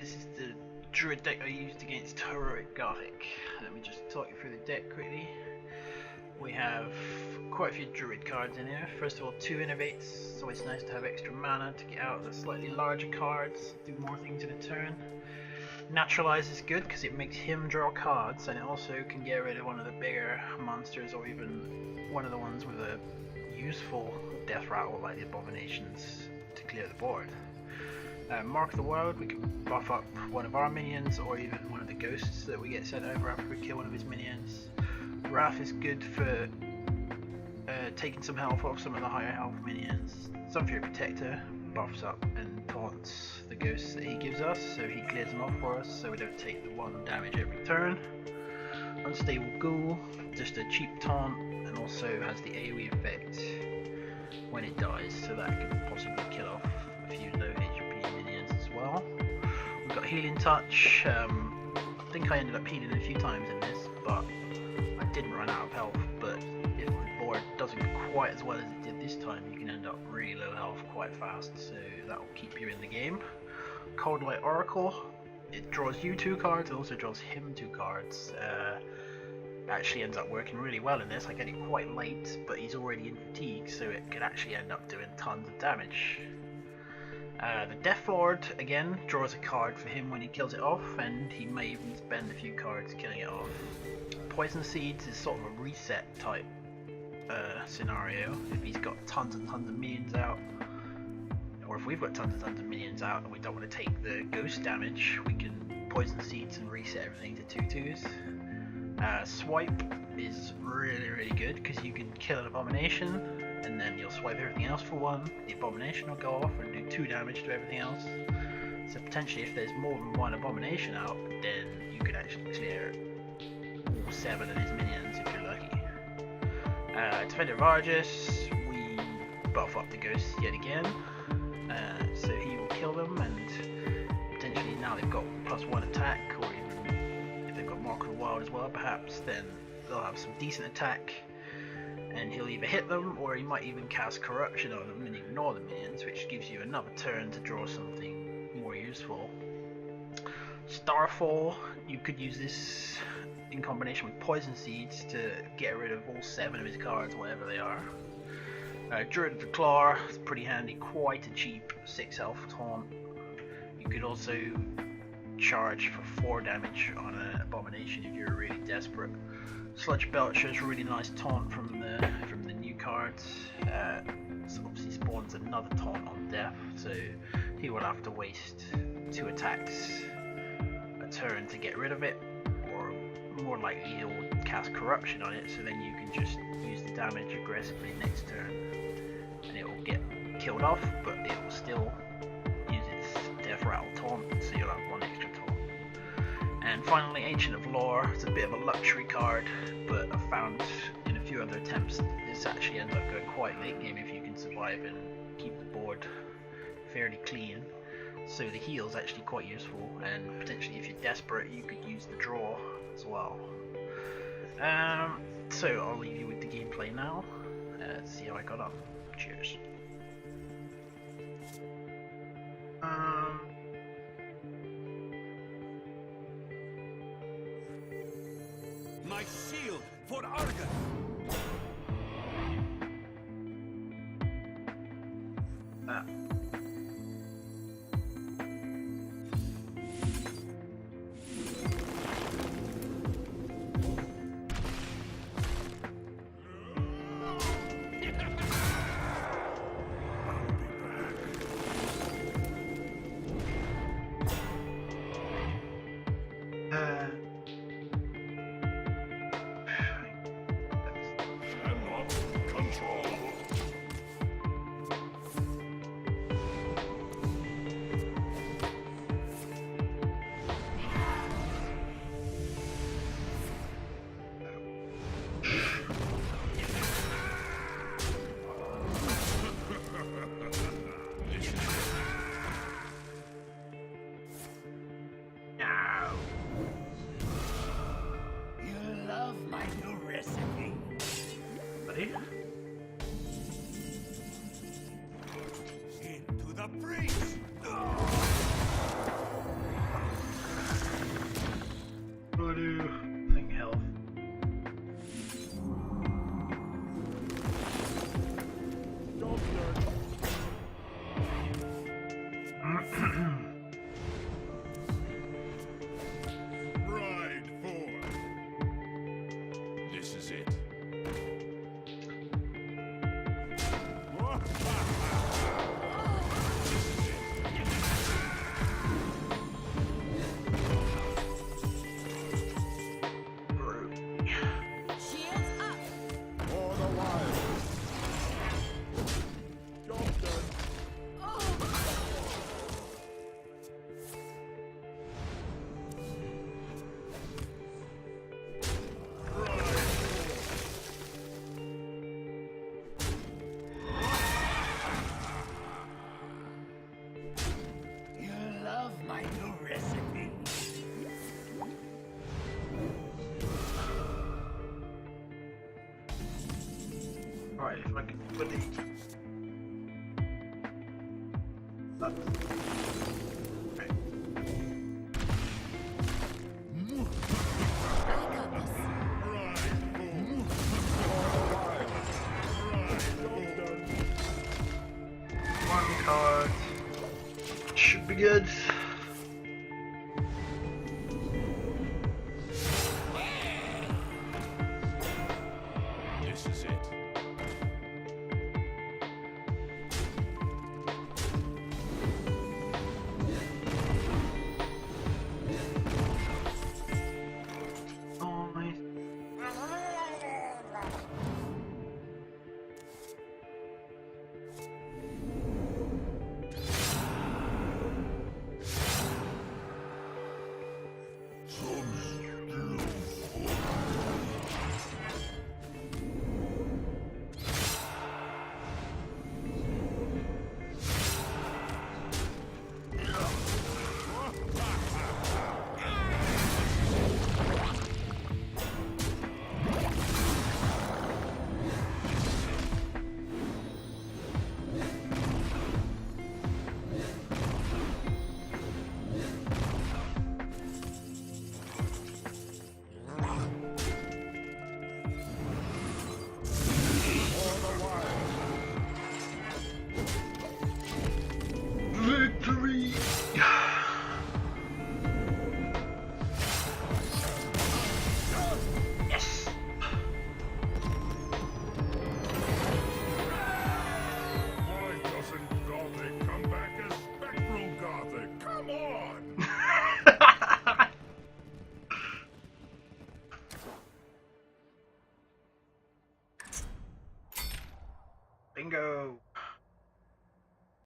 This is the Druid deck I used against heroic Gothic. Let me just talk you through the deck quickly. We have quite a few Druid cards in here. First of all, 2 Innovates. It's always nice to have extra mana to get out the slightly larger cards, do more things in a turn. Naturalize is good because it makes him draw cards, and it also can get rid of one of the bigger monsters or even one of the ones with a useful death rattle like the Abominations to clear the board. Mark the World, we can buff up one of our minions or even one of the ghosts that we get sent over after we kill one of his minions. Wrath is good for taking some health off some of the higher health minions. Sunfury Protector buffs up and taunts the ghosts that he gives us, so he clears them off for us so we don't take the 1 damage every turn. Unstable Ghoul, just a cheap taunt, and also has the AoE effect when it dies, so that can possibly kill off a few low HP minions as well. We've got Healing Touch. I think I ended up healing a few times in this, but I didn't run out of health. But if the board doesn't go quite as well as it did this time, you can end up really low health quite fast, so that will keep you in the game. Cold Light Oracle, it draws you 2 cards, it also draws him 2 cards. Actually ends up working really well in this. I get it quite late, but he's already in fatigue, so it could actually end up doing tons of damage. The Death Lord, again, draws a card for him when he kills it off, and he may even spend a few cards killing it off. Poison Seeds is sort of a reset type scenario. If he's got tons and tons of minions out, or if we've got tons and tons of minions out and we don't want to take the ghost damage, we can Poison Seeds and reset everything to 2/2s. Swipe is really good because you can kill an Abomination and then you'll swipe everything else for 1. The Abomination will go off and do 2 damage to everything else. So potentially if there's more than 1 Abomination out, then you could actually clear all 7 of his minions if you're lucky. Defender of Argus, we buff up the ghosts yet again, so he will kill them, and potentially now they've got +1 attack, or even if they've got Mark of the Wild as well perhaps, then they'll have some decent attack, and he'll either hit them or he might even cast Corruption on them and ignore the minions, which gives you another turn to draw something more useful. Starfall, you could use this in combination with Poison Seeds to get rid of all 7 of his cards, whatever they are. Druid the Claw is pretty handy, quite a cheap 6 health taunt. You could also charge for 4 damage on an Abomination if you're really desperate. Sludge Belcher is a really nice taunt from the new cards. So obviously spawns another taunt on death, so he will have to waste 2 attacks a turn to get rid of it, or more likely he'll cast Corruption on it, so then you can just use the damage aggressively next turn and it will get killed off, but it will still use its death rattle taunt, so you'll have 1 extra taunt. And finally, Ancient of Lore. It's a bit of a luxury card, but I've found in a few other attempts this actually ends up going quite late game if you can survive and keep the board fairly clean. So the heal is actually quite useful, and potentially if you're desperate you could use the draw as well. So I'll leave you with the gameplay now. See how I got on. Cheers. My shield for Argus! Into the breach! Ride forth. This is it. Shields up. For the wild. Job done. You love my new recipe. Alright, if I can put it. Up. Right. I got this. One card. Should be good. This is it. Oh my. Victory! Yes! Why doesn't Gothic come back as Spectral Gothic? Come on! Bingo!